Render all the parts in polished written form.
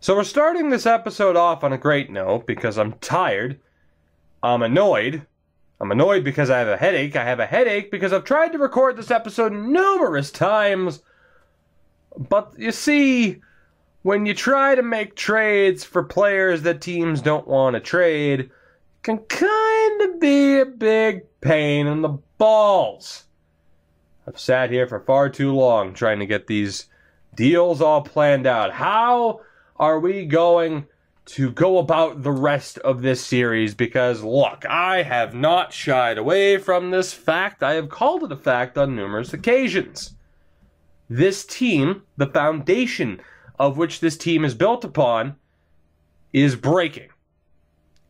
So we're starting this episode off on a great note because I'm tired. I'm annoyed. I'm annoyed because I have a headache. I have a headache because I've tried to record this episode numerous times. But you see, when you try to make trades for players that teams don't want to trade, it can kind of be a big pain in the balls. I've sat here for far too long trying to get these deals all planned out. How are we going to go about the rest of this series? Because, look, I have not shied away from this fact. I have called it a fact on numerous occasions. This team, the foundation of which this team is built upon, is breaking.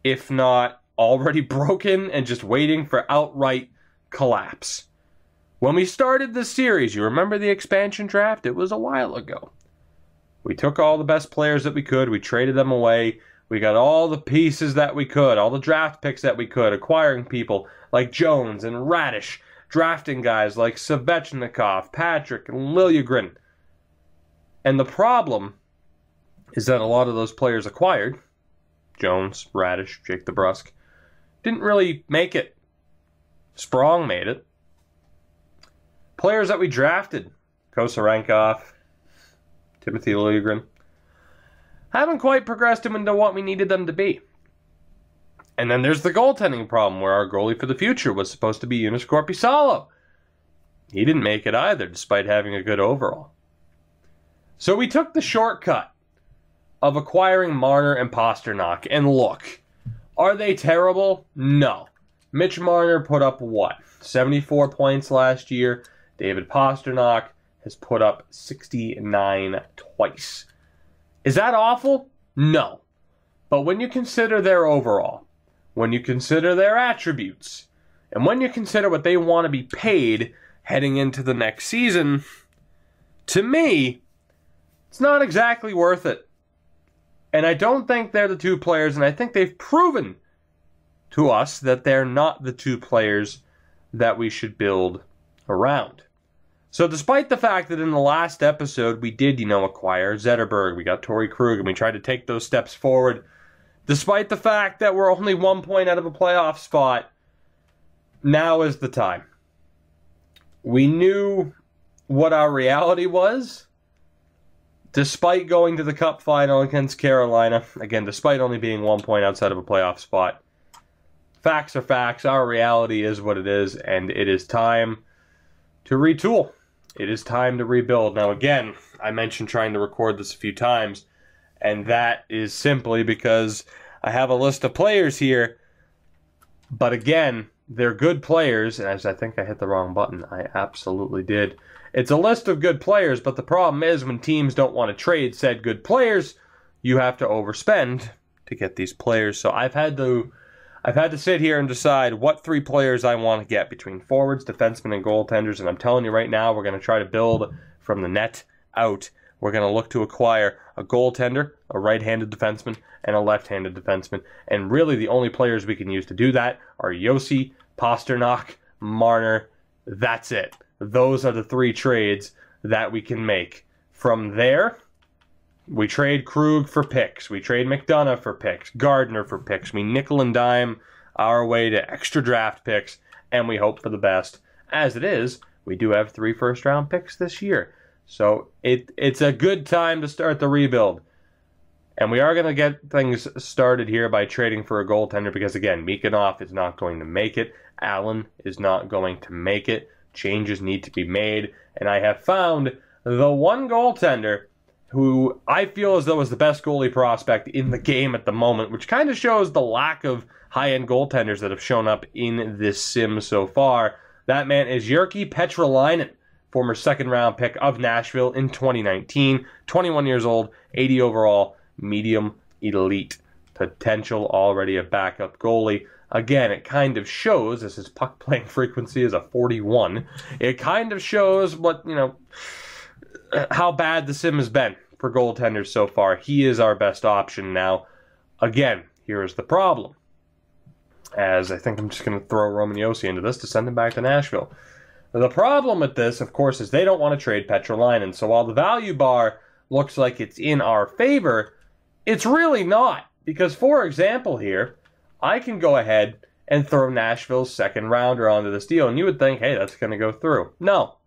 If not already broken and just waiting for outright collapse. When we started this series, you remember the expansion draft? It was a while ago. We took all the best players that we could. We traded them away. We got all the pieces that we could, all the draft picks that we could, acquiring people like Jones and Radish, drafting guys like Svechnikov, Patrick, and Liljegren. And the problem is that a lot of those players acquired, Jones, Radish, Jake DeBrusk, didn't really make it. Sprong made it. Players that we drafted, Kosarenkov, Timothy Liljegren, haven't quite progressed them into what we needed them to be. And then there's the goaltending problem, where our goalie for the future was supposed to be Joonas Korpisalo. He didn't make it either, despite having a good overall. So we took the shortcut of acquiring Marner and Pastrnak. And look, are they terrible? No. Mitch Marner put up, 74 points last year. David Pastrnak has put up 69 twice. Is that awful? No. But when you consider their overall, when you consider their attributes, and when you consider what they want to be paid heading into the next season, to me, it's not exactly worth it. And I don't think they're the two players, and I think they've proven to us that they're not the two players that we should build around. So despite the fact that in the last episode we did, acquire Zetterberg, we got Torrey Krug, and we tried to take those steps forward, despite the fact that we're only 1 point out of a playoff spot, now is the time. We knew what our reality was, despite going to the Cup final against Carolina, again, despite only being 1 point outside of a playoff spot. Facts are facts, our reality is what it is, and it is time to retool. It is time to rebuild. Now again, I mentioned trying to record this a few times, and that is simply because I have a list of players here, but again, they're good players, and as I think I hit the wrong button, I absolutely did. It's a list of good players, but the problem is when teams don't want to trade said good players, you have to overspend to get these players. So I've had to sit here and decide what 3 players I want to get between forwards, defensemen, and goaltenders. And I'm telling you right now, we're going to try to build from the net out. We're going to look to acquire a goaltender, a right-handed defenseman, and a left-handed defenseman. And really the only players we can use to do that are Josi, Pastrnak, Marner. That's it. Those are the 3 trades that we can make. From there, we trade Krug for picks. We trade McDonough for picks. Gardner for picks. We nickel and dime our way to extra draft picks, and we hope for the best. As it is, we do have 3 first-round picks this year. So it's a good time to start the rebuild. And we are going to get things started here by trading for a goaltender because, again, Mikanov is not going to make it. Allen is not going to make it. Changes need to be made. And I have found the one goaltender who I feel as though is the best goalie prospect in the game at the moment, which kind of shows the lack of high-end goaltenders that have shown up in this sim so far. That man is Jyrki Petrolainen, former second-round pick of Nashville in 2019, 21 years old, 80 overall, medium elite potential, already a backup goalie. Again, it kind of shows, as his puck-playing frequency is a 41, it kind of shows what, how bad the sim has been for goaltenders so far. He is our best option now. Again, here is the problem. As I think I'm just going to throw Roman Josi into this to send him back to Nashville. The problem with this, of course, is they don't want to trade Petrolainen. So while the value bar looks like it's in our favor, It's really not. Because, for example here, I can go ahead and throw Nashville's second rounder onto this deal, and you would think, hey, that's going to go through. No,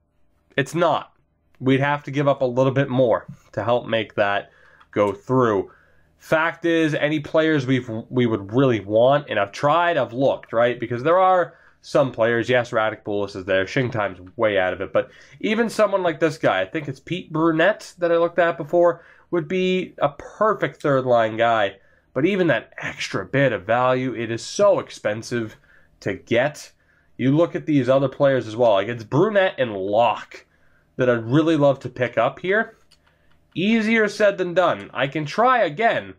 it's not. We'd have to give up a little bit more to help make that go through. Fact is, any players we would really want, and I've looked, right? Because there are some players, yes, Radek Bulis is there, Shingtime's way out of it, but even someone like this guy, I think it's Pete Brunette that I looked at before, would be a perfect third-line guy. But even that extra bit of value, it is so expensive to get. You look at these other players as well. Like, it's Brunette and Locke that I'd really love to pick up here. Easier said than done. I can try again,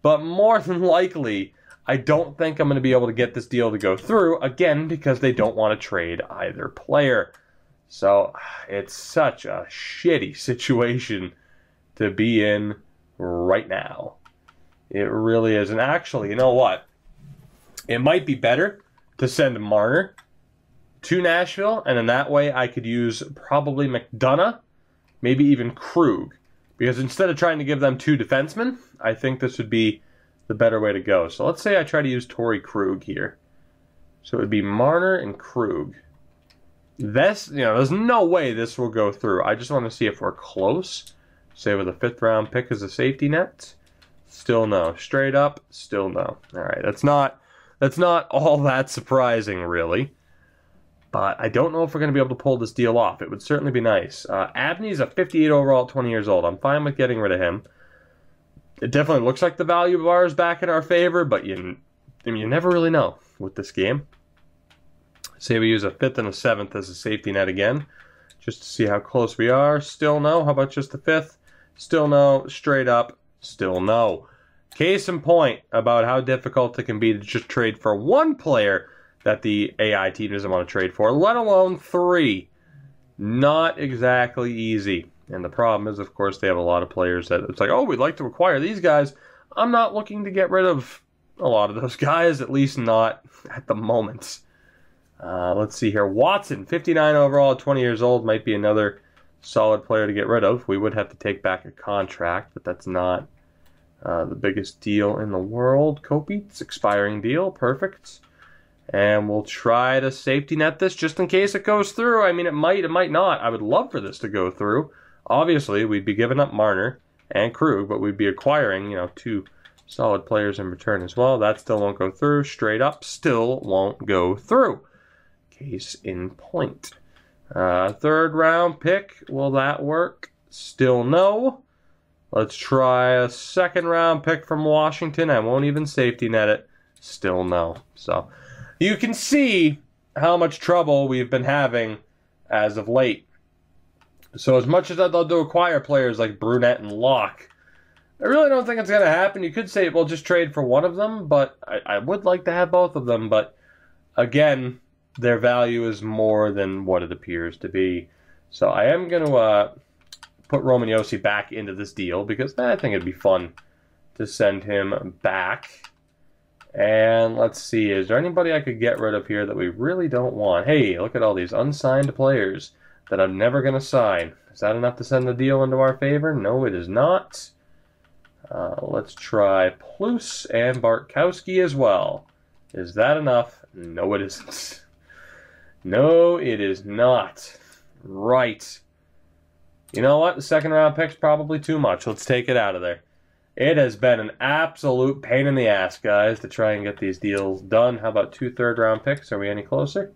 but more than likely, I don't think I'm going to be able to get this deal to go through, again, because they don't want to trade either player. So, it's such a shitty situation to be in right now. It really is. And actually, you know what? It might be better to send Marner to Nashville, and in that way I could use probably McDonough, maybe even Krug. Because instead of trying to give them two defensemen, I think this would be the better way to go. So let's say I try to use Torrey Krug here. So it would be Marner and Krug. This, there's no way this will go through. I just want to see if we're close. Say with a 5th round pick as a safety net. Still no. Straight up, still no. All right, that's not all that surprising, really. But I don't know if we're going to be able to pull this deal off. It would certainly be nice. Abney's a 58 overall at 20 years old. I'm fine with getting rid of him. It definitely looks like the value of ours back in our favor, but you never really know with this game. Say we use a 5th and a 7th as a safety net again, just to see how close we are. Still no. How about just the 5th? Still no. Straight up. Still no. Case in point about how difficult it can be to just trade for one player that the AI team doesn't want to trade for, let alone 3. Not exactly easy. And the problem is, of course, they have a lot of players that it's like, oh, we'd like to acquire these guys. I'm not looking to get rid of a lot of those guys, at least not at the moment. Let's see here. Watson, 59 overall, 20 years old, might be another solid player to get rid of. We would have to take back a contract, but that's not the biggest deal in the world. Kopit's expiring deal, perfect. And we'll try to safety net this just in case it goes through. I mean, it might not. I would love for this to go through. Obviously, we'd be giving up Marner and Krug, but we'd be acquiring, 2 solid players in return as well. That still won't go through. Straight up, still won't go through. Case in point. 3rd round pick, will that work? Still no. Let's try a 2nd round pick from Washington. I won't even safety net it. Still no. So you can see how much trouble we've been having as of late. So as much as I'd love to acquire players like Brunette and Locke, I really don't think it's going to happen. You could say, well, just trade for one of them, but I would like to have both of them. But again, their value is more than what it appears to be. So I am going to put Roman Josi back into this deal because I think it'd be fun to send him back. And let's see, is there anybody I could get rid of here that we really don't want? Hey, look at all these unsigned players that I'm never going to sign. Is that enough to send the deal into our favor? No, it is not. Let's try Plus and Bartkowski as well. Is that enough? No, it isn't. No, it is not. Right. You know what? The 2nd round pick's probably too much. Let's take it out of there. It has been an absolute pain in the ass, guys, to try and get these deals done. How about 2 3rd round picks? Are we any closer?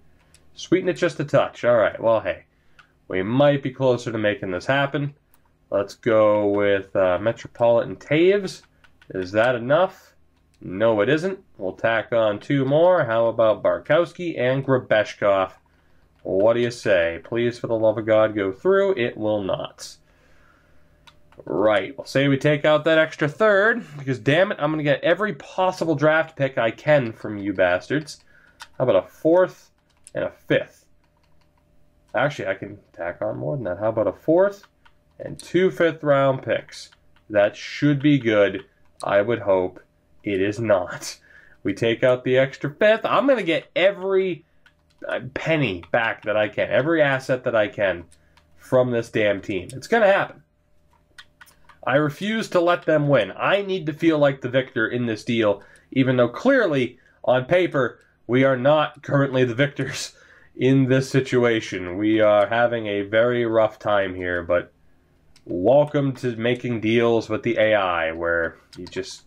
Sweeten it just a touch. All right, well, hey. We might be closer to making this happen. Let's go with Metropolitan Taves. Is that enough? No, it isn't. We'll tack on 2 more. How about Bartkowski and Grabeshkov? What do you say? Please, for the love of God, go through. It will not. Right. Well, say we take out that extra 3rd, because damn it, I'm going to get every possible draft pick I can from you bastards. How about a 4th and a 5th? Actually, I can tack on more than that. How about a 4th and 2 5th round picks? That should be good. I would hope. It is not. We take out the extra 5th. I'm going to get every penny back that I can. Every asset that I can from this damn team. It's going to happen. I refuse to let them win. I need to feel like the victor in this deal, even though clearly, on paper, we are not currently the victors in this situation. We are having a very rough time here, but welcome to making deals with the AI, where you just...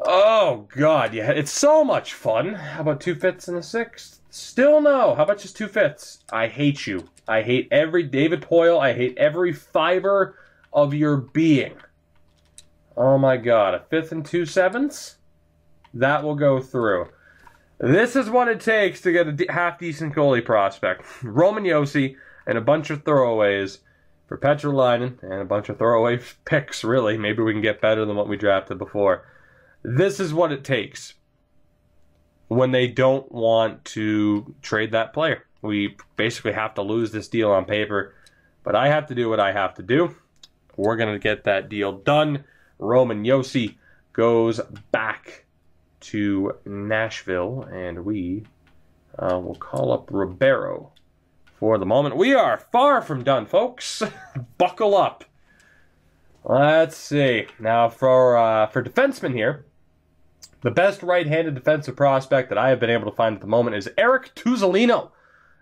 Oh, God, yeah, it's so much fun. How about 2 fifths and a sixth? Still no. How about just 2 fifths? I hate you. I hate every David Poyle. I hate every fiber of your being. Oh, my God. A 5th and 2 sevenths? That will go through. This is what it takes to get a half-decent goalie prospect. Roman Josi and a bunch of throwaways for Petrolainen and a bunch of throwaway picks, really. Maybe we can get better than what we drafted before. This is what it takes when they don't want to trade that player. We basically have to lose this deal on paper, but I have to do what I have to do. We're going to get that deal done. Roman Josi goes back to Nashville, and we will call up Ribeiro for the moment. We are far from done, folks. Buckle up. Let's see. Now, for defensemen here, the best right-handed defensive prospect that I have been able to find at the moment is Eric Tuzolino,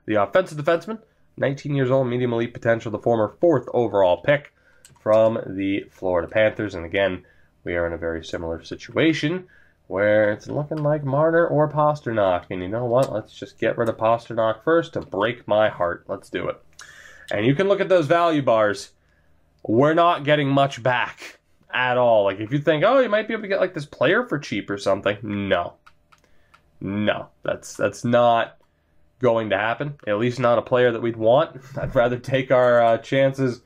the offensive defenseman, 19 years old, medium elite potential, the former 4th overall pick from the Florida Panthers. And again, we are in a very similar situation where it's looking like Marner or Pasternak. And you know what? Let's just get rid of Pasternak first to break my heart. Let's do it. And you can look at those value bars. We're not getting much back at all. Like, if you think, oh, you might be able to get like this player for cheap or something. No. No. That's not going to happen. At least not a player that we'd want. I'd rather take our chances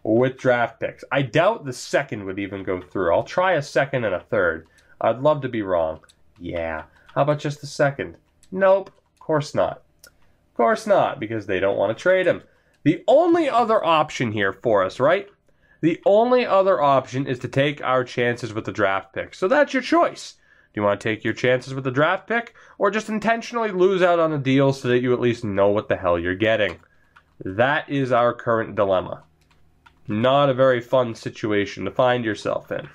with draft picks. I doubt the second would even go through. I'll try a second and a third. I'd love to be wrong. Yeah. How about just the second? Nope. Of course not. Of course not, because they don't want to trade him. The only other option here for us, right? The only other option is to take our chances with the draft pick. So that's your choice. Do you want to take your chances with the draft pick, or just intentionally lose out on a deal so that you at least know what the hell you're getting? That is our current dilemma. Not a very fun situation to find yourself in.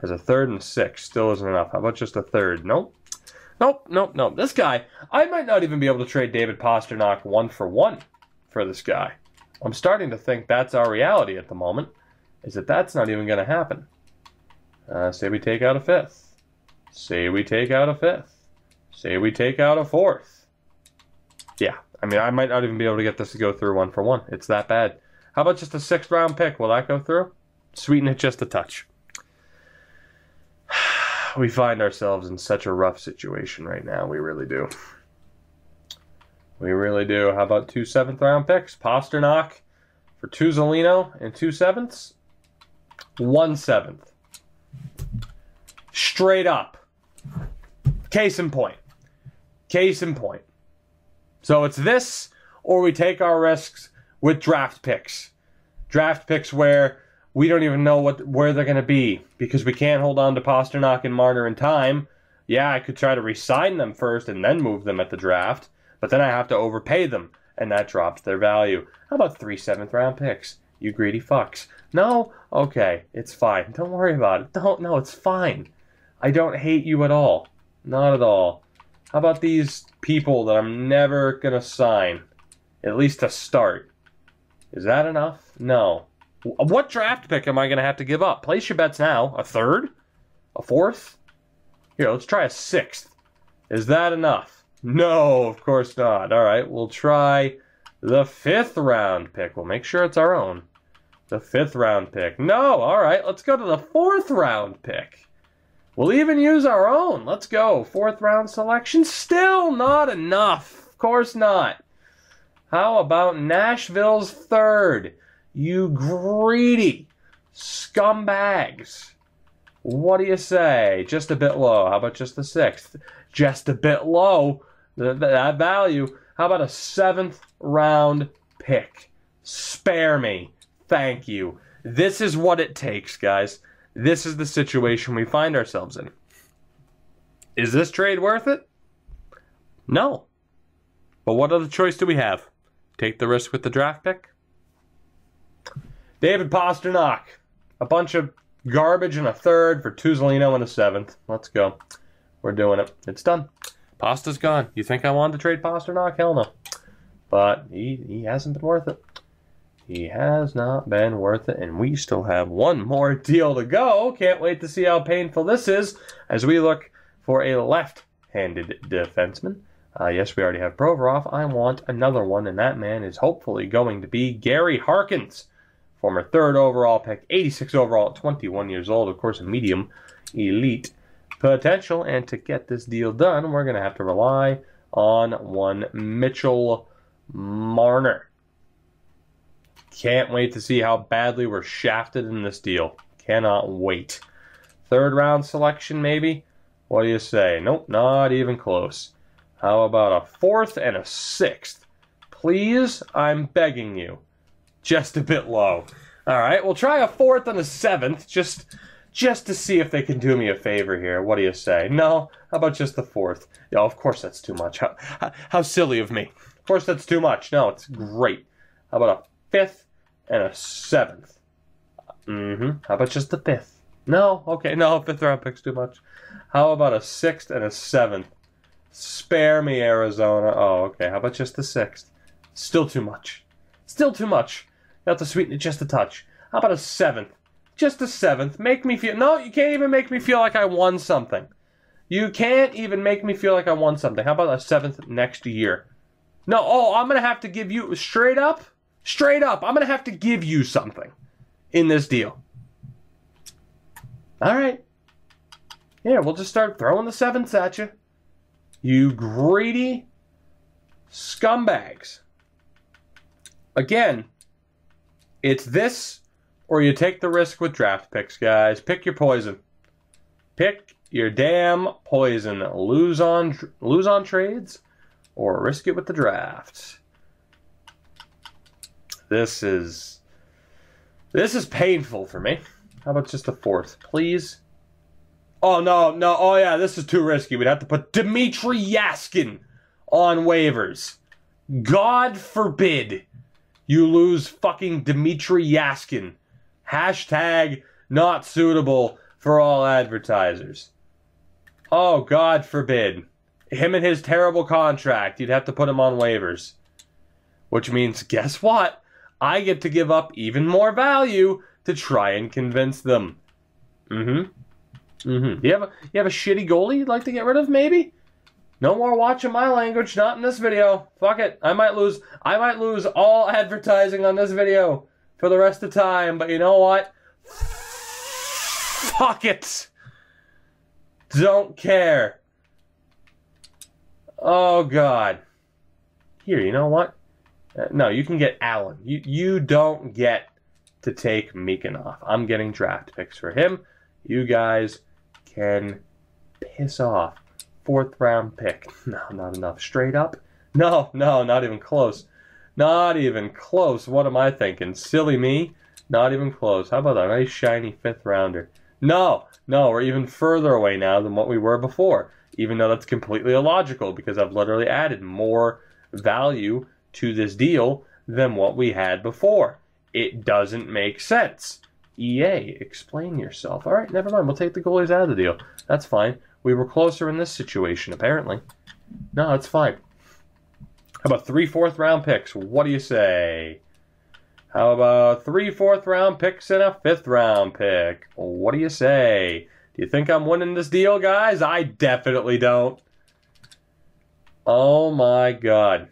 As a 3rd and 6 still isn't enough. How about just a 3rd? Nope. Nope. This guy, I might not even be able to trade David Pasternak 1-for-1 for this guy. I'm starting to think that's our reality at the moment, is that that's not even going to happen. Say we take out a 5th. Say we take out a 5th. Say we take out a 4th. Yeah, I mean, I might not even be able to get this to go through 1-for-1. It's that bad. How about just a 6th round pick? Will that go through? Sweeten it just a touch. We find ourselves in such a rough situation right now. We really do. We really do. How about 2 7th round picks? Pasternak for Tuzolino and 2 7ths? 1 7th. Straight up. Case in point. Case in point. So it's this, or we take our risks with draft picks. Draft picks where we don't even know where they're going to be because we can't hold on to Pasternak and Marner in time. Yeah, I could try to re-sign them first and then move them at the draft, but then I have to overpay them, and that drops their value. How about 3 7th round picks? You greedy fucks. No? Okay, it's fine. Don't worry about it. No, it's fine. I don't hate you at all. Not at all. How about these people that I'm never going to sign? At least to start. Is that enough? No. What draft pick am I going to have to give up? Place your bets now. A 3rd? A 4th? Here, let's try a 6th. Is that enough? No, of course not. All right, we'll try the 5th round pick. We'll make sure it's our own. The 5th round pick. No, all right, let's go to the 4th round pick. We'll even use our own. Let's go. 4th round selection. Still not enough. Of course not. How about Nashville's 3rd? You greedy scumbags. What do you say? Just a bit low. How about just the 6th? Just a bit low. That value. How about a 7th round pick? Spare me. Thank you. This is what it takes, guys. This is the situation we find ourselves in. Is this trade worth it? No. But what other choice do we have? Take the risk with the draft pick? David Pastrnak. A bunch of garbage and a third for Tuzolino and a seventh. Let's go. We're doing it. It's done. Pasta's gone. You think I wanted to trade Pastrnak? Hell no. But he hasn't been worth it. He has not been worth it, and we still have one more deal to go. Can't wait to see how painful this is as we look for a left-handed defenseman. Yes, we already have Provorov. I want another one, and that man is hopefully going to be Gary Harkins, former 3rd overall pick, 86 overall at 21 years old. Of course, a medium elite potential, and to get this deal done, we're going to have to rely on one Mitchell Marner. Can't wait to see how badly we're shafted in this deal. Cannot wait. 3rd round selection, maybe? What do you say? Nope, not even close. How about a 4th and a 6th? Please, I'm begging you. Just a bit low. All right, we'll try a 4th and a 7th, just to see if they can do me a favor here. What do you say? No? How about just the 4th? Yeah, of course that's too much. How silly of me. Of course that's too much. No, it's great. How about a 5th and a 7th? How about just the 5th? No? Okay, no, 5th round pick's too much. How about a 6th and a 7th? Spare me, Arizona. Oh, okay. How about just the 6th? Still too much. Still too much. You have to sweeten it just a touch. How about a 7th? Just a 7th. Make me feel... No, you can't even make me feel like I won something. You can't even make me feel like I won something. How about a 7th next year? No, oh, I'm going to have to give you... Straight up, I'm going to have to give you something in this deal. All right. Yeah, we'll just start throwing the 7ths at you. You greedy scumbags. Again, it's this or you take the risk with draft picks, guys. Pick your poison. Pick your damn poison. Lose on trades or risk it with the draft. This is painful for me. How about just a 4th, please? Oh, no. Oh, yeah, this is too risky. We'd have to put Dmitry Yaskin on waivers. God forbid you lose fucking Dmitry Yaskin. Hashtag not suitable for all advertisers. Oh, God forbid. Him and his terrible contract, you'd have to put him on waivers. Which means, guess what? I get to give up even more value to try and convince them. You have a shitty goalie you'd like to get rid of, maybe? No more watching my language, not in this video. Fuck it. I might lose all advertising on this video for the rest of the time, but you know what? Fuck it. Don't care. Oh, God. Here, you know what? No, you can get Allen. You don't get to take Mikanov. I'm getting draft picks for him. You guys can piss off. 4th round pick. No, not enough. Straight up? No, not even close. Not even close. What am I thinking? Silly me? Not even close. How about a nice shiny 5th rounder? No, we're even further away now than what we were before. Even though that's completely illogical because I've literally added more value to this deal than what we had before. It doesn't make sense. EA, explain yourself. All right, never mind. We'll take the goalies out of the deal. That's fine. We were closer in this situation, apparently. No, that's fine. How about 3 4th round picks? What do you say? How about 3 4th round picks and a 5th round pick? What do you say? Do you think I'm winning this deal, guys? I definitely don't. Oh, my God.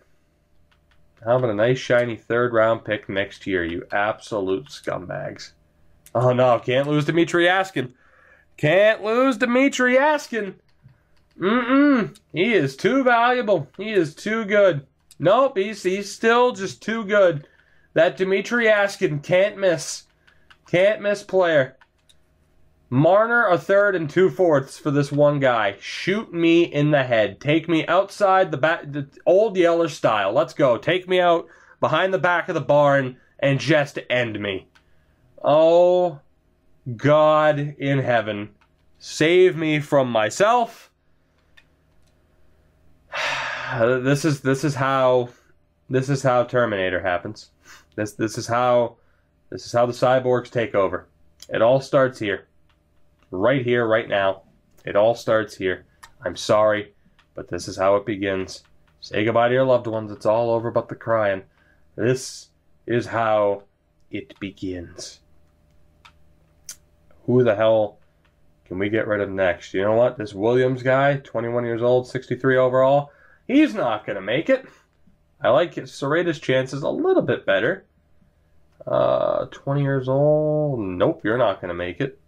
How about a nice, shiny 3rd round pick next year, you absolute scumbags? Oh, no, can't lose Dmitry Yaskin. Can't lose Dmitry Yaskin. He is too valuable. He is too good. Nope, he's still just too good. That Dmitry Yaskin can't miss. Can't miss player. Marner, a 3rd and 2 4ths for this one guy. Shoot me in the head. Take me outside the old Yeller style. Let's go. Take me out behind the back of the barn and just end me. Oh, God in heaven. Save me from myself. This is how Terminator happens. This is how This is how the cyborgs take over. It all starts here. Right here, right now. It all starts here. I'm sorry, but this is how it begins. Say goodbye to your loved ones. It's all over but the crying. This is how it begins. Who the hell can we get rid of next? You know what? This Williams guy, 21 years old, 63 overall, he's not going to make it. I like Serrata's chances a little bit better. 20 years old, nope, you're not going to make it.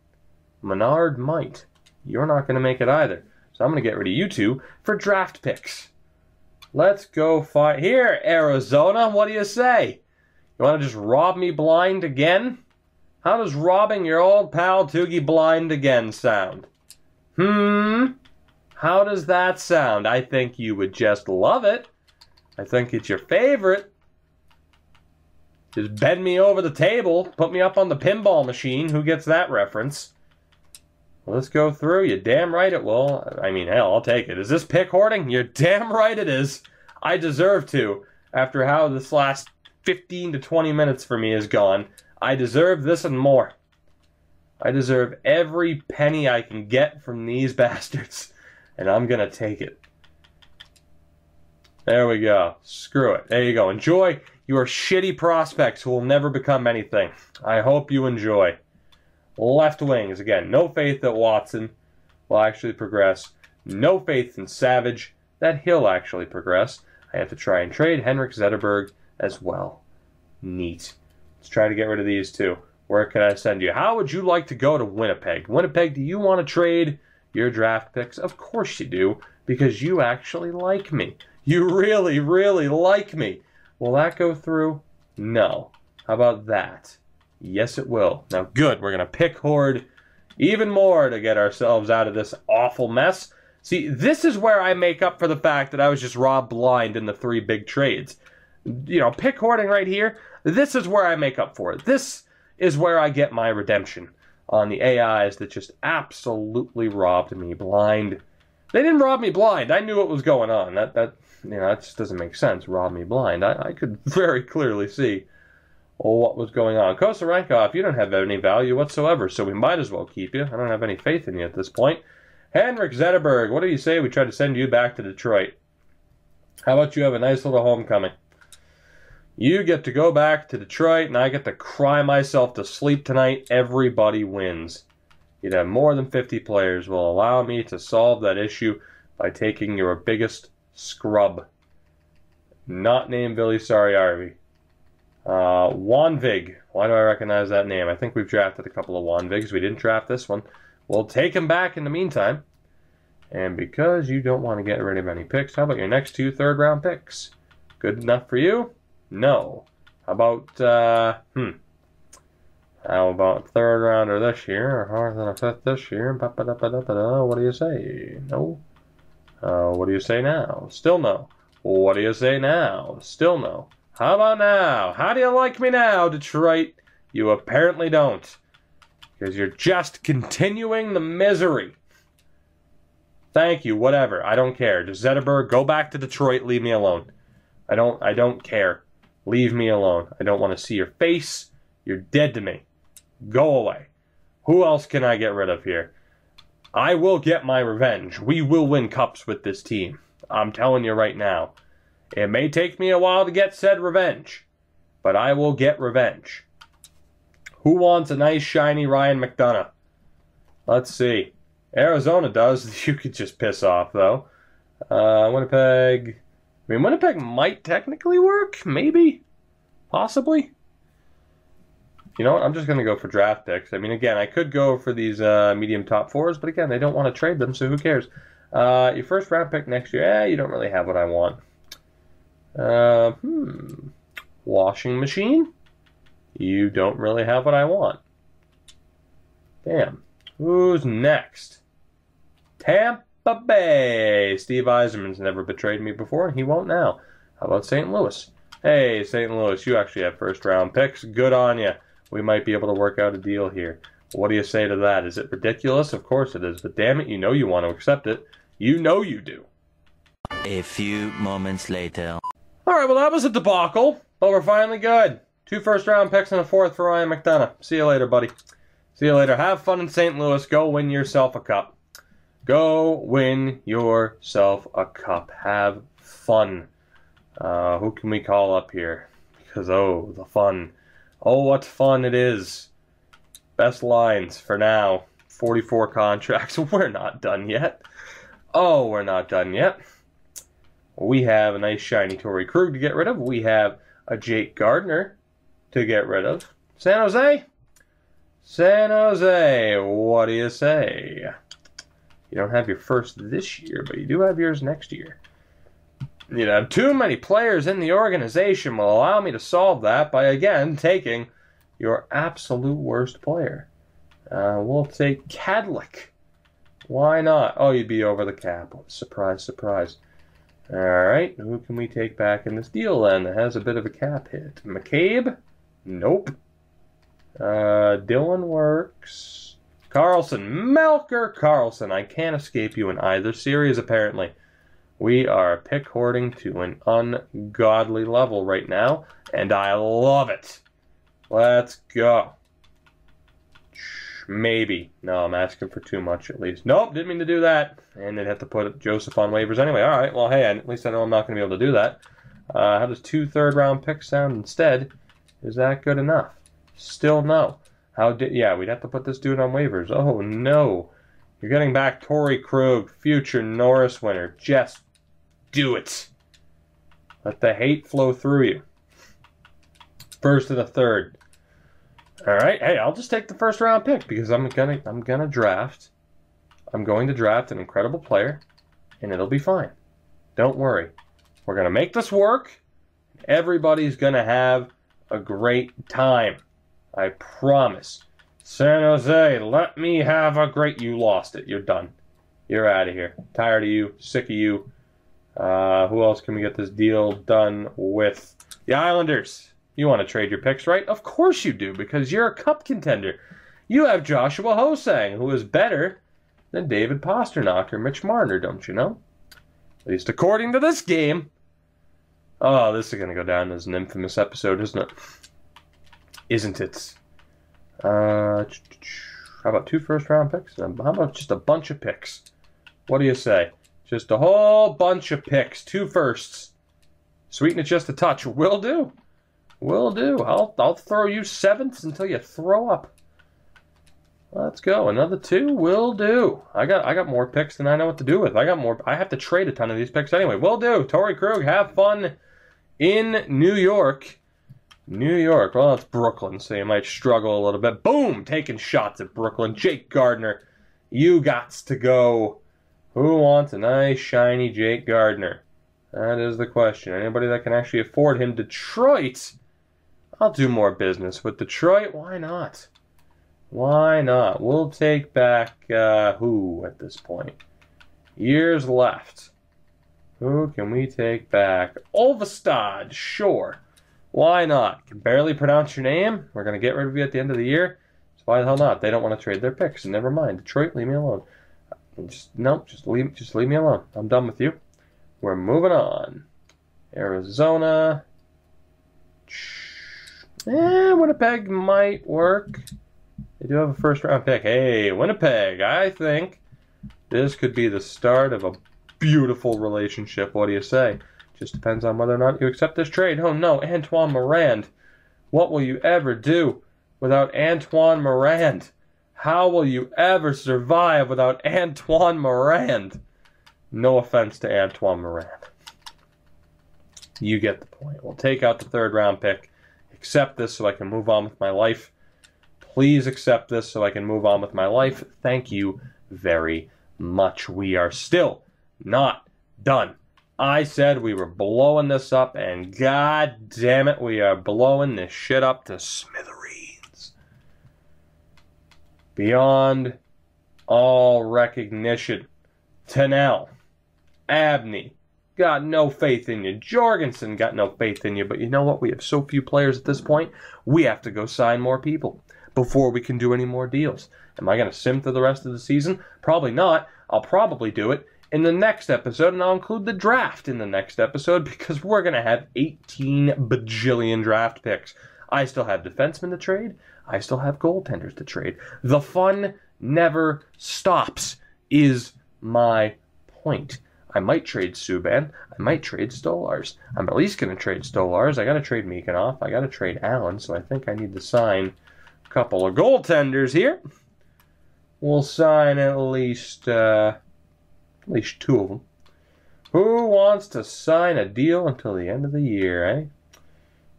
Menard might. You're not going to make it either. So I'm going to get rid of you two for draft picks. Let's go find... Here, Arizona, what do you say? You want to just rob me blind again? How does robbing your old pal Toogie blind again sound? How does that sound? I think you would just love it. I think it's your favorite. Just bend me over the table, put me up on the pinball machine. Who gets that reference? Well, let's go through. You're damn right it will. I mean, hell, I'll take it. Is this pick hoarding? You're damn right it is. I deserve to. After how this last 15 to 20 minutes for me is gone, I deserve this and more. I deserve every penny I can get from these bastards. And I'm going to take it. There we go. Screw it. There you go. Enjoy your shitty prospects who will never become anything. I hope you enjoy. Left wings. Again, no faith that Watson will actually progress. No faith in Savage that he'll actually progress. I have to try and trade Henrik Zetterberg as well. Neat. Let's try to get rid of these two. Where can I send you? How would you like to go to Winnipeg? Winnipeg, do you want to trade your draft picks? Of course you do, because you actually like me. You really, really like me. Will that go through? No. How about that? Yes, it will. Now, good. We're going to pick hoard even more to get ourselves out of this awful mess. See, this is where I make up for the fact that I was just robbed blind in the 3 big trades. You know, pick hoarding right here, this is where I make up for it. This is where I get my redemption on the AIs that just absolutely robbed me blind. They didn't rob me blind. I knew what was going on. That just doesn't make sense. Rob me blind. I could very clearly see what was going on. Kosarenkov, you don't have any value whatsoever, so we might as well keep you. I don't have any faith in you at this point. Henrik Zetterberg, what do you say we try to send you back to Detroit? How about you have a nice little homecoming? You get to go back to Detroit, and I get to cry myself to sleep tonight. Everybody wins. You'd have more than 50 players. Will allow me to solve that issue by taking your biggest scrub. Not named Billy Sariarvi. Wanvig. Why do I recognize that name? I think we've drafted a couple of Wanvigs. We didn't draft this one. We'll take him back in the meantime. And because you don't want to get rid of any picks, how about your next 2 third-round picks? Good enough for you? No. How about, how about third rounder this year, or fourth and a fifth this year? What do you say? No. What do you say now? Still no. What do you say now? Still no. How about now? How do you like me now, Detroit? You apparently don't. Because you're just continuing the misery. Thank you, whatever. I don't care. Just Zetterberg, go back to Detroit, leave me alone. I don't care. Leave me alone. I don't want to see your face. You're dead to me. Go away. Who else can I get rid of here? I will get my revenge. We will win cups with this team. I'm telling you right now. It may take me a while to get said revenge, but I will get revenge. Who wants a nice, shiny Ryan McDonough? Let's see. Arizona does. You could just piss off, though. Winnipeg. I mean, Winnipeg might technically work. Maybe. Possibly. You know what? I'm just going to go for draft picks. I mean, again, I could go for these medium top 4s, but again, they don't want to trade them, so who cares? Your first round pick next year, you don't really have what I want. Washing machine? You don't really have what I want. Damn. Who's next? Tampa Bay. Steve Yzerman's never betrayed me before, and he won't now. How about St. Louis? Hey, St. Louis, you actually have first-round picks. Good on you. We might be able to work out a deal here. What do you say to that? Is it ridiculous? Of course it is, but damn it, you know you want to accept it. You know you do. A few moments later. All right, well, that was a debacle, but we're finally good. 2 first-round picks and a 4th for Ryan McDonough. See you later, buddy. See you later. Have fun in St. Louis. Go win yourself a cup. Go win yourself a cup. Have fun. Who can we call up here? Because, oh, the fun. Oh, what fun it is. Best lines for now. 44 contracts. We're not done yet. Oh, we're not done yet. We have a nice shiny Torrey Krug to get rid of. We have a Jake Gardner to get rid of. San Jose? San Jose, what do you say? You don't have your first this year, but you do have yours next year. You know, too many players in the organization will allow me to solve that by, again, taking your absolute worst player. We'll take Kadlik. Why not? Oh, you'd be over the cap. Surprise, surprise. All right, who can we take back in this deal then that has a bit of a cap hit? McCabe? Nope. Dylan works. Carlson. Melker Carlson. I can't escape you in either series, apparently. We are pick hoarding to an ungodly level right now, and I love it. Let's go. Maybe. No, I'm asking for too much at least. Nope, didn't mean to do that. And they'd have to put Joseph on waivers anyway. All right, well, hey, at least I know I'm not going to be able to do that. How does 2 third-round picks sound instead? Is that good enough? Still no. Yeah, we'd have to put this dude on waivers. Oh, no. You're getting back Torrey Krug, future Norris winner. Just do it. Let the hate flow through you. First and a third. All right, hey, I'll just take the first round pick because I'm gonna draft. I'm going to draft an incredible player, and it'll be fine. Don't worry. We're gonna make this work. Everybody's gonna have a great time. I promise. San Jose, let me have a great... You lost it. You're done. You're out of here. Tired of you. Sick of you. Who else can we get this deal done with? The Islanders. You want to trade your picks, right? Of course you do, because you're a cup contender. You have Joshua Hosang, who is better than David Pastrnak or Mitch Marner, don't you know? At least according to this game. Oh, this is going to go down as an infamous episode, isn't it? Isn't it? How about 2 first-round picks? How about just a bunch of picks? What do you say? Just a whole bunch of picks. 2 firsts. Sweeten it just a touch. Will do. Will do. I'll throw you 7ths until you throw up. Let's go. Another 2. Will do. I got more picks than I know what to do with. I have to trade a ton of these picks anyway. Will do. Torrey Krug, have fun in New York. New York. Well, it's Brooklyn, so you might struggle a little bit. Boom! Taking shots at Brooklyn. Jake Gardner, you gots to go. Who wants a nice, shiny Jake Gardner? That is the question. Anybody that can actually afford him? Detroit. I'll do more business with Detroit. Why not? Why not? We'll take back, who at this point? Years left. Who can we take back? Olvestad, sure. Why not? Can barely pronounce your name. We're going to get rid of you at the end of the year. So why the hell not? They don't want to trade their picks. Never mind. Detroit, leave me alone. Just leave me alone. I'm done with you. We're moving on. Arizona. Winnipeg might work. They do have a first-round pick. Hey, Winnipeg, I think this could be the start of a beautiful relationship. What do you say? Just depends on whether or not you accept this trade. Oh, no, Antoine Morand. What will you ever do without Antoine Morand? How will you ever survive without Antoine Morand? No offense to Antoine Morand. You get the point. We'll take out the 3rd-round pick. Accept this so I can move on with my life. Please accept this so I can move on with my life. Thank you very much. We are still not done. I said we were blowing this up, and god damn it, we are blowing this shit up to smithereens. Beyond all recognition. Tennell, Abney, got no faith in you. Jorgensen got no faith in you. But you know what? We have so few players at this point, we have to go sign more people before we can do any more deals. Am I going to sim through the rest of the season? Probably not. I'll probably do it in the next episode, and I'll include the draft in the next episode because we're going to have 18 bajillion draft picks. I still have defensemen to trade. I still have goaltenders to trade. The fun never stops, is my point. I might trade Subban. I might trade Stolarz. I'm at least going to trade Stolarz. I got to trade Mikanov. I got to trade Allen, so I think I need to sign a couple of goaltenders here. We'll sign at least 2 of them. Who wants to sign a deal until the end of the year, eh?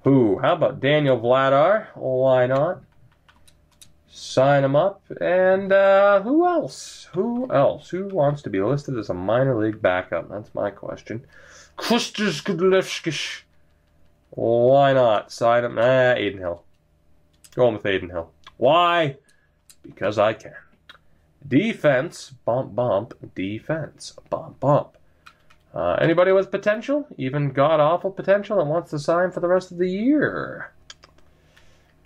Who? How about Daniel Vladar? Why not? Sign him up. And who else? Who else? Who wants to be listed as a minor league backup? That's my question. Kostas Gudlevskis. Why not? Sign him. Aiden Hill. Going with Aiden Hill. Why? Because I can. Defense. Bump, bump. Defense. Bump, bump. Anybody with potential? Even god-awful potential that wants to sign for the rest of the year?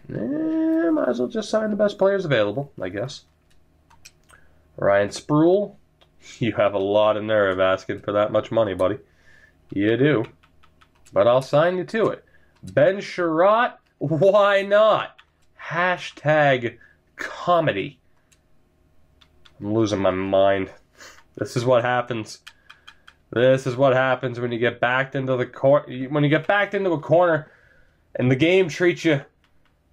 Might as well just sign the best players available, I guess. Ryan Sproul. You have a lot of nerve asking for that much money, buddy. You do. But I'll sign you to it. Ben Sherratt? Why not? Hashtag comedy. I'm losing my mind. This is what happens. This is what happens when you get backed into the when you get backed into a corner and the game treats you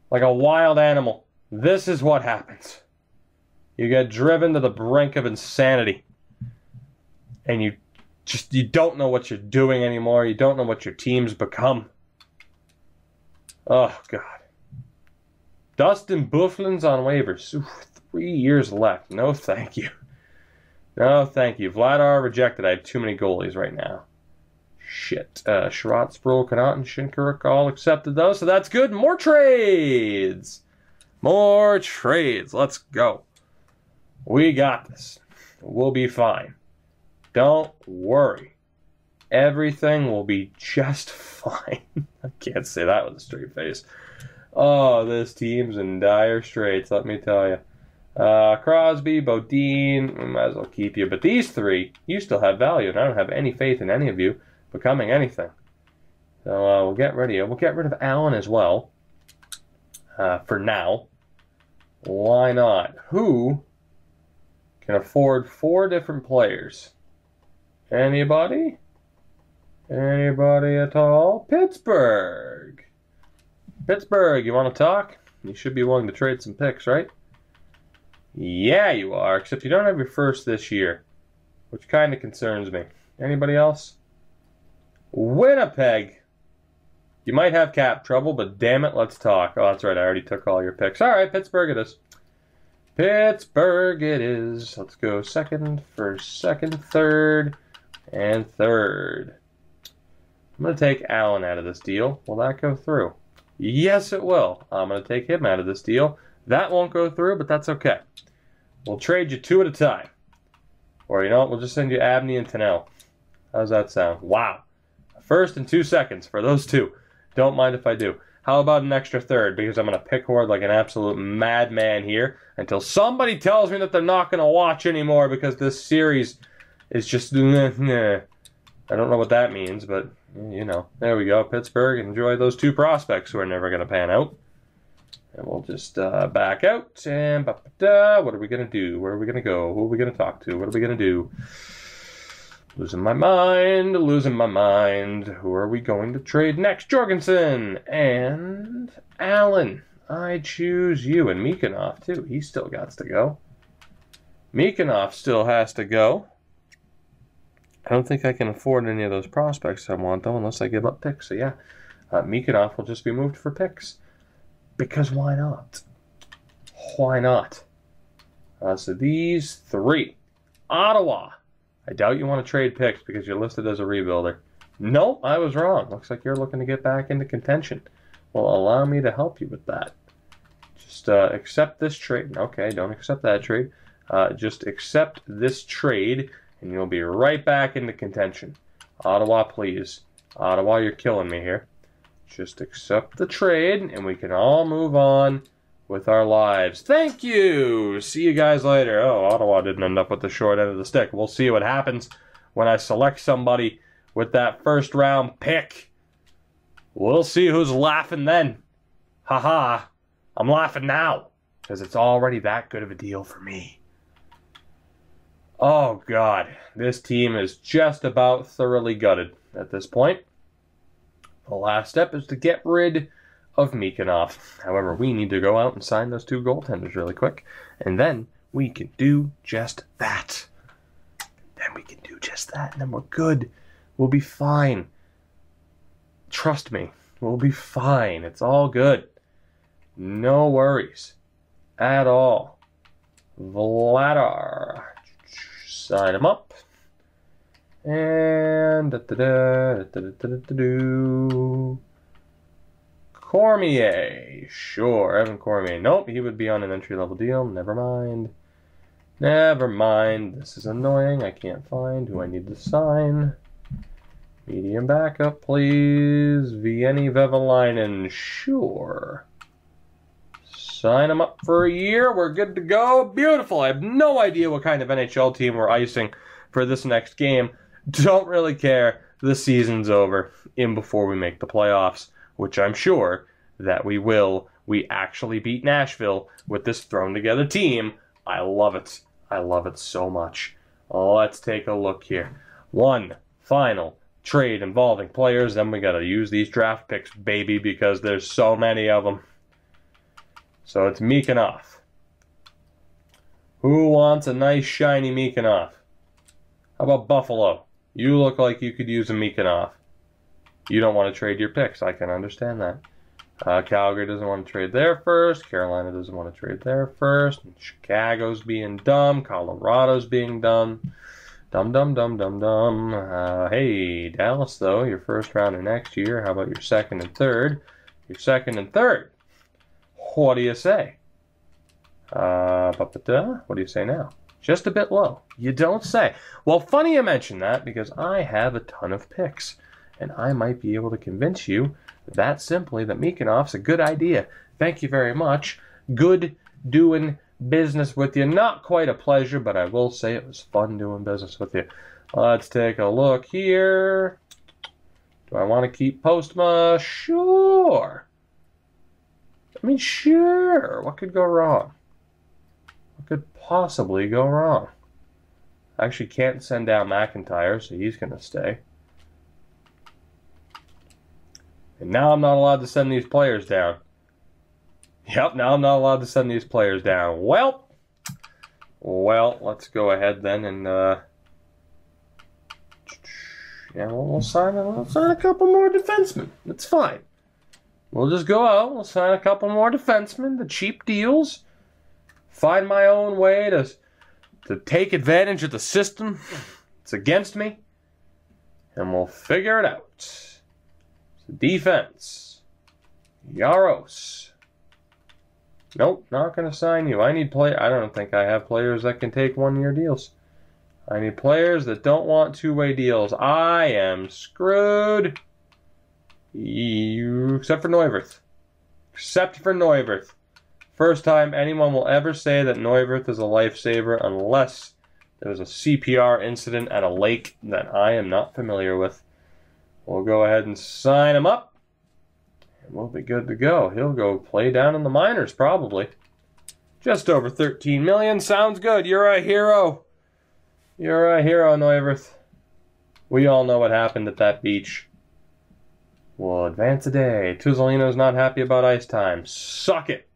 like a wild animal. This is what happens. You get driven to the brink of insanity. And you don't know what you're doing anymore. You don't know what your team's become. Oh, God. Dustin Byfuglien's on waivers. Ooh, 3 years left. No, thank you. No, thank you. Vladar rejected. I have too many goalies right now. Shit. Sherratt, Sproul, Connaughton, Shinkaruk all accepted those, so that's good. More trades. More trades. Let's go. We got this. We'll be fine. Don't worry. Everything will be just fine. I can't say that with a straight face. Oh, this team's in dire straits, let me tell you. Crosby, Bodine, we might as well keep you. But these three, you still have value, and I don't have any faith in any of you becoming anything. So we'll get rid of you. We'll get rid of Allen as well. For now. Why not? Who can afford 4 different players? Anybody? Anybody at all? Pittsburgh. Pittsburgh, you want to talk? You should be willing to trade some picks, right? Yeah, you are, except you don't have your first this year, which kind of concerns me. Anybody else? Winnipeg. You might have cap trouble, but damn it, let's talk. Oh, that's right, I already took all your picks. All right, Pittsburgh it is. Pittsburgh it is. Let's go second, first, second, third, and third. I'm going to take Allen out of this deal. Will that go through? Yes, it will. I'm going to take him out of this deal. That won't go through, but that's okay. We'll trade you 2 at a time. Or, you know what, we'll just send you Abney and Tennell. How's that sound? Wow. First and 2 seconds for those 2. Don't mind if I do. How about an extra third? Because I'm going to pick horde like an absolute madman here until somebody tells me that they're not going to watch anymore because this series is just... I don't know what that means, but, you know. There we go, Pittsburgh. Enjoy those 2 prospects who are never going to pan out. And we'll just back out. And what are we going to do? Where are we going to go? Who are we going to talk to? What are we going to do? Losing my mind. Losing my mind. Who are we going to trade next? Jorgensen and Allen. I choose you. And Mikanov, too. He still got to go. Mikanov still has to go. I don't think I can afford any of those prospects I want, though, unless I give up picks. So, yeah, Mikanov will just be moved for picks. Because why not? Why not? So these 3. Ottawa. I doubt you want to trade picks because you're listed as a rebuilder. Nope, I was wrong. Looks like you're looking to get back into contention. Well, allow me to help you with that. Just accept this trade. Okay, don't accept that trade. Just accept this trade, and you'll be right back into contention. Ottawa, please. Ottawa, you're killing me here. Just accept the trade, and we can all move on with our lives. Thank you! See you guys later. Oh, Ottawa didn't end up with the short end of the stick. We'll see what happens when I select somebody with that first-round pick. We'll see who's laughing then. Haha. I'm laughing now. Because it's already that good of a deal for me. Oh, God. This team is just about thoroughly gutted at this point. The last step is to get rid of Mikanov. However, we need to go out and sign those 2 goaltenders really quick. And then we can do just that. And then we're good. We'll be fine. Trust me. We'll be fine. It's all good. No worries. At all. Vladar. Sign him up. And Cormier. Sure, Evan Cormier. Nope, he would be on an entry-level deal. Never mind. Never mind. This is annoying. I can't find who I need to sign. Medium backup, please. Vieni Vevalainen. Sure. Sign him up for a year. We're good to go. Beautiful. I have no idea what kind of NHL team we're icing for this next game. Don't really care. The season's over in before we make the playoffs, which I'm sure that we will. We actually beat Nashville with this thrown-together team. I love it. I love it so much. Let's take a look here. One final trade involving players. Then we got to use these draft picks, baby, because there's so many of them. So it's Mikanov. Who wants a nice, shiny Mikanov? How about Buffalo? You look like you could use a Mikanov. You don't want to trade your picks. I can understand that. Calgary doesn't want to trade there first. Carolina doesn't want to trade there first. Chicago's being dumb. Colorado's being dumb. Dumb. Hey, Dallas, though, your first rounder next year. How about your second and third? Your second and third. What do you say? What do you say now? Just a bit low. You don't say. Well, funny you mention that because I have a ton of picks. And I might be able to convince you that simply that Mikanov's a good idea. Thank you very much. Good doing business with you. Not quite a pleasure, but I will say it was fun doing business with you. Let's take a look here. Do I want to keep Postma? Sure. I mean, sure. What could go wrong? What could possibly go wrong? I actually can't send down McIntyre, so he's going to stay. And now I'm not allowed to send these players down. Yep, now I'm not allowed to send these players down. Well, let's go ahead then and yeah, we'll sign a couple more defensemen. It's fine. We'll just go out. We'll sign a couple more defensemen. The cheap deals. Find my own way to take advantage of the system. It's against me, and we'll figure it out. Defense. Yaros. Nope, not going to sign you. I don't think I have players that can take 1-year deals. I need players that don't want 2-way deals. I am screwed. Except for Neuwirth. Except for Neuwirth. First time anyone will ever say that Neuwirth is a lifesaver unless there was a CPR incident at a lake that I am not familiar with. We'll go ahead and sign him up. And we'll be good to go. He'll go play down in the minors, probably. Just over 13 million. Sounds good. You're a hero. You're a hero, Neuwirth. We all know what happened at that beach. We'll advance a day. Tuzolino's not happy about ice time. Suck it.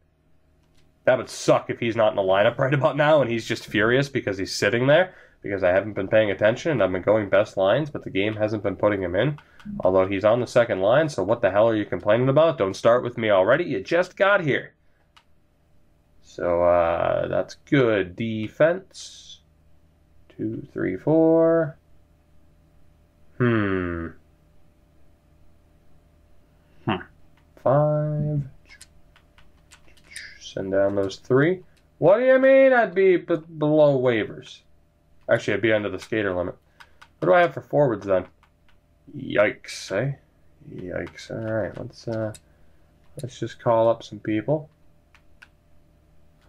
That would suck if he's not in the lineup right about now and he's just furious because he's sitting there. Because I haven't been paying attention and I've been going best lines, but the game hasn't been putting him in. Although he's on the second line, so what the hell are you complaining about? Don't start with me already. You just got here. So, that's good. Defense. 2, 3, 4. 5. Send down those 3. What do you mean I'd be below waivers? Actually, I'd be under the skater limit. What do I have for forwards then? Yikes, eh? Yikes. Alright, let's just call up some people.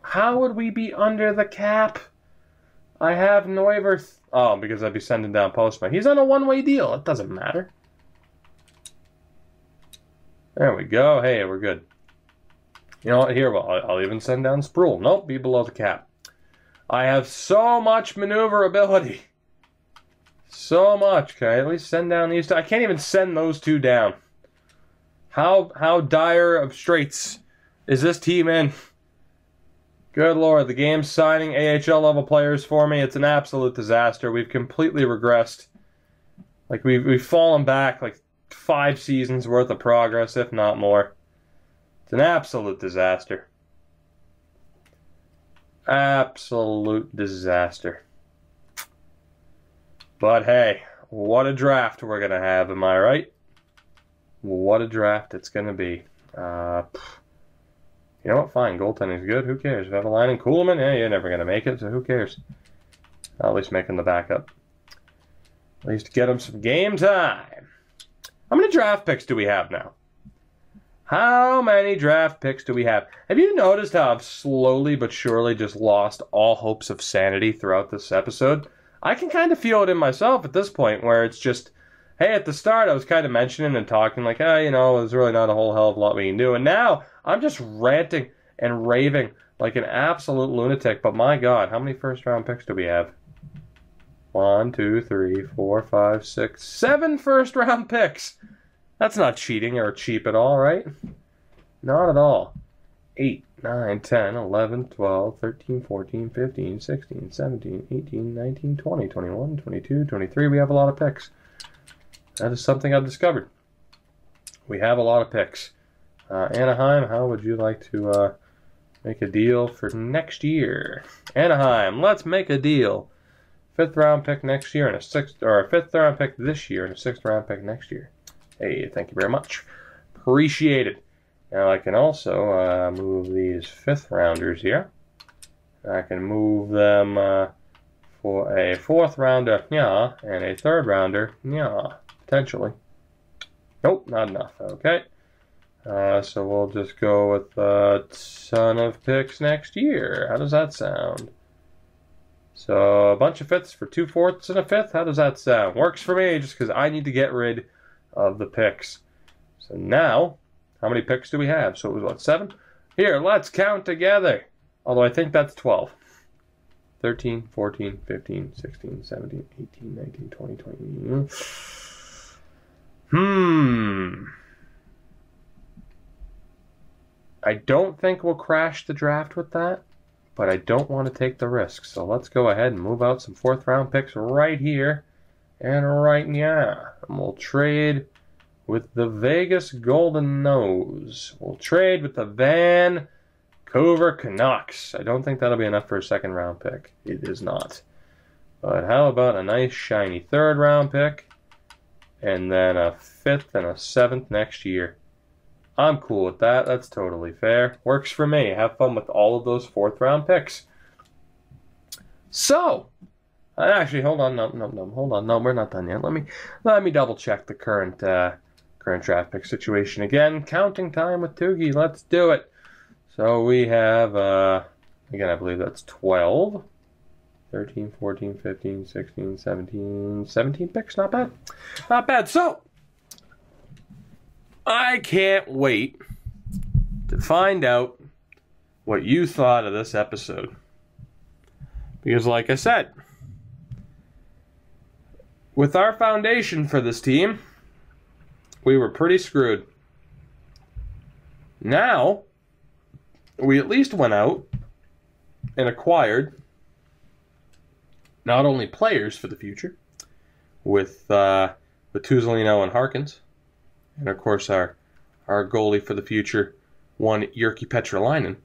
How would we be under the cap? I have Neuwirth. Oh, because I'd be sending down Postman. He's on a 1-way deal. It doesn't matter. There we go. Hey, we're good. You know what? Here, well, I'll even send down Sproul. Nope, be below the cap. I have so much maneuverability. So much. Can I at least send down these two? I can't even send those two down. How dire of straits is this team in? Good Lord, the game's signing AHL level players for me. It's an absolute disaster. We've completely regressed. Like, we've fallen back like 5 seasons worth of progress, if not more. It's an absolute disaster. Absolute disaster. But hey, what a draft we're going to have, am I right? What a draft it's going to be. You know what? Fine, goaltending's good. Who cares? If I have a line in Kuhlman, yeah, you're never going to make it, so who cares? I'll at least make him the backup. At least get him some game time. How many draft picks do we have now? How many draft picks do we have? Have you noticed how I've slowly but surely just lost all hopes of sanity throughout this episode? I can kind of feel it in myself at this point, where it's just, hey, at the start I was kind of mentioning and talking like, you know, there's really not a whole hell of a lot we can do. And now I'm just ranting and raving like an absolute lunatic. But my God, how many first-round picks do we have? 1, 2, 3, 4, 5, 6, 7 first-round picks. That's not cheating or cheap at all, right? Not at all. 8, 9, 10, 11, 12, 13, 14, 15, 16, 17, 18, 19, 20, 21, 22, 23. We have a lot of picks. That is something I've discovered. We have a lot of picks. Anaheim, how would you like to make a deal for next year? Anaheim, let's make a deal. 5th round pick next year and a 5th round pick this year and a 6th round pick next year. Hey, thank you very much. Appreciate it. Now I can also move these 5th rounders here. I can move them for a 4th rounder, yeah, and a 3rd rounder, yeah, potentially. Nope, not enough. Okay. So we'll just go with a ton of picks next year. How does that sound? So a bunch of 5ths for 2 4ths and a 5th. How does that sound? Works for me, just because I need to get rid of the picks. So now, how many picks do we have? So it was what, 7? Here, let's count together. Although I think that's 12. 13, 14, 15, 16, 17, 18, 19, 20, 20. I don't think we'll crash the draft with that, but I don't want to take the risk. So let's go ahead and move out some 4th round picks right here and right now. And we'll trade with the Vegas Golden Nose. We'll trade with the Vancouver Canucks. I don't think that'll be enough for a 2nd round pick. It is not. But how about a nice shiny 3rd round pick and then a 5th and a 7th next year? I'm cool with that. That's totally fair. Works for me. Have fun with all of those 4th round picks. So, actually, hold on. No, hold on. No, we're not done yet. Let me double check the current draft pick situation again. Counting time with Toogie. Let's do it. So we have again, I believe that's 12, 13, 14, 15, 16, 17 picks. Not bad. Not bad. So I can't wait to find out what you thought of this episode. Because like I said, with our foundation for this team, we were pretty screwed. Now, we at least went out and acquired not only players for the future with Tuzolino and Harkins, and of course our goalie for the future, one Jyrki Petrolainen,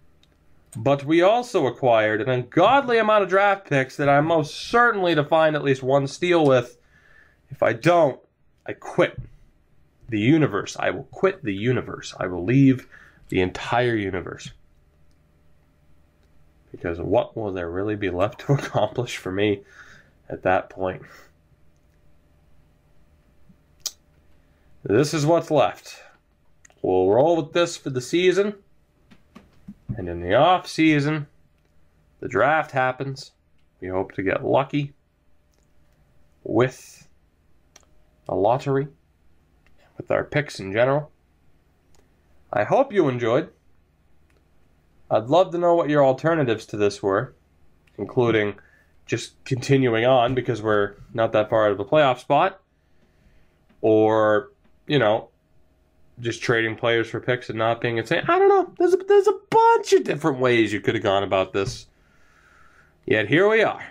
but we also acquired an ungodly amount of draft picks that I'm most certainly to find at least one steal with. If I don't, I quit the universe. I will quit the universe. I will leave the entire universe. Because what will there really be left to accomplish for me at that point? This is what's left. We'll roll with this for the season. And in the off season, the draft happens. We hope to get lucky with a lottery, with our picks in general. I hope you enjoyed. I'd love to know what your alternatives to this were, including just continuing on because we're not that far out of the playoff spot, or, just trading players for picks and not being insane. I don't know. There's a bunch of different ways you could have gone about this. Yet here we are.